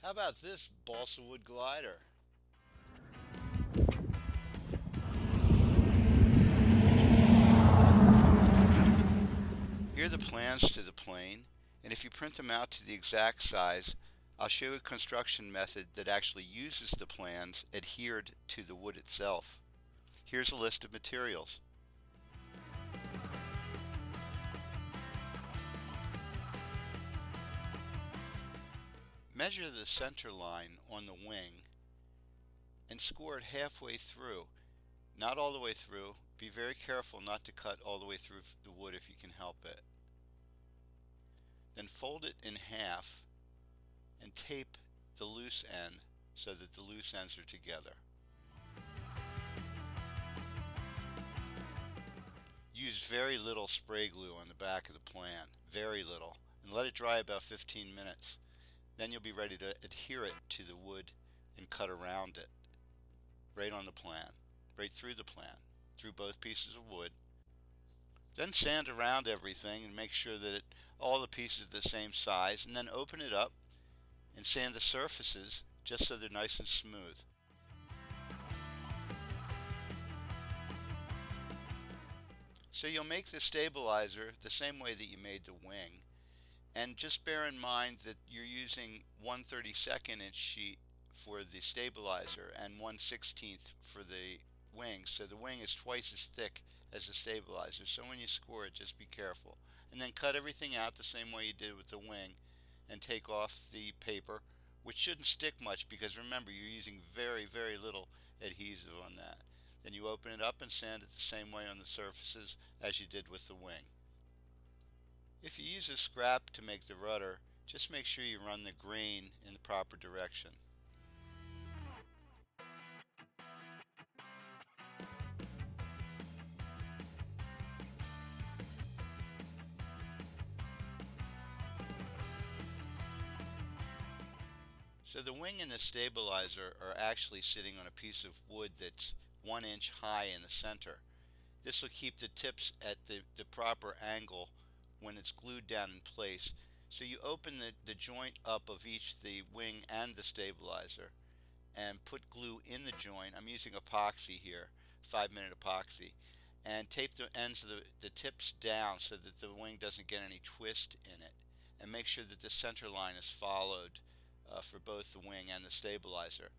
How about this balsa wood glider? Here are the plans to the plane, and if you print them out to the exact size, I'll show you a construction method that actually uses the plans adhered to the wood itself. Here's a list of materials. Measure the center line on the wing and score it halfway through. Not all the way through. Be very careful not to cut all the way through the wood if you can help it. Then fold it in half and tape the loose end so that the loose ends are together. Use very little spray glue on the back of the plan, very little, and let it dry about 15 minutes. Then you'll be ready to adhere it to the wood and cut around it, right on the plan, right through the plan, through both pieces of wood. Then sand around everything and make sure that all the pieces are the same size, and then open it up and sand the surfaces just so they're nice and smooth. So you'll make the stabilizer the same way that you made the wing, and just bear in mind that you're using 1/32 inch sheet for the stabilizer and 1/16 for the wing, so the wing is twice as thick as the stabilizer. So when you score it, just be careful. And then cut everything out the same way you did with the wing and take off the paper, which shouldn't stick much because remember you're using very, very little adhesive on that. Then you open it up and sand it the same way on the surfaces as you did with the wing. If you use a scrap to make the rudder, just make sure you run the grain in the proper direction. So the wing and the stabilizer are actually sitting on a piece of wood that's 1 inch high in the center. This will keep the tips at the proper angle when it's glued down in place. So you open the joint up of each the wing and the stabilizer and put glue in the joint. I'm using epoxy here, 5-minute epoxy, and tape the ends of the tips down so that the wing doesn't get any twist in it, and make sure that the center line is followed for both the wing and the stabilizer.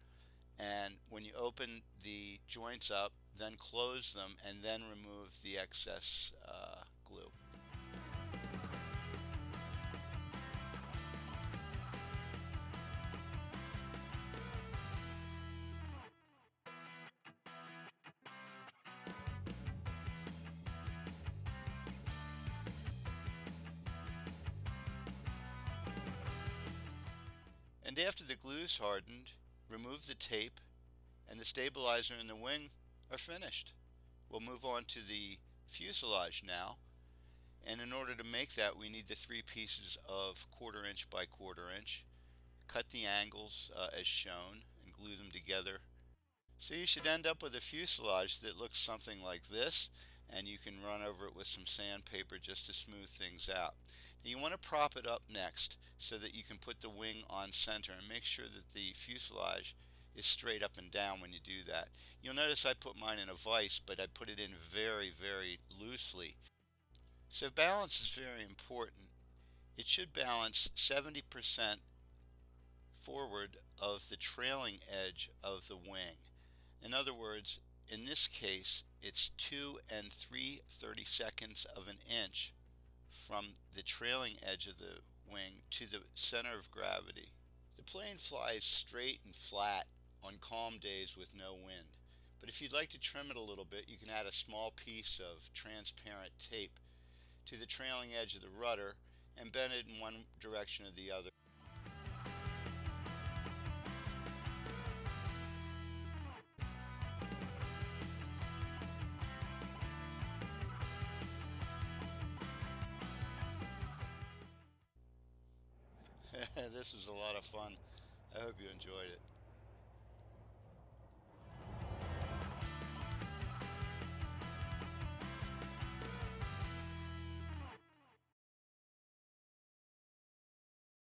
And when you open the joints up, then close them and then remove the excess glue. And after the glue is hardened, remove the tape, and the stabilizer and the wing are finished. We'll move on to the fuselage now. And in order to make that, we need the 3 pieces of 1/4 inch by 1/4 inch. Cut the angles as shown and glue them together. So you should end up with a fuselage that looks something like this, and you can run over it with some sandpaper just to smooth things out. Now you want to prop it up next so that you can put the wing on center, and make sure that the fuselage is straight up and down when you do that. You'll notice I put mine in a vise, but I put it in very, very loosely. So balance is very important. It should balance 70% forward of the trailing edge of the wing. In other words, in this case, it's 2 3/32 of an inch from the trailing edge of the wing to the center of gravity. The plane flies straight and flat on calm days with no wind. But if you'd like to trim it a little bit, you can add a small piece of transparent tape to the trailing edge of the rudder and bend it in one direction or the other. This was a lot of fun. I hope you enjoyed it.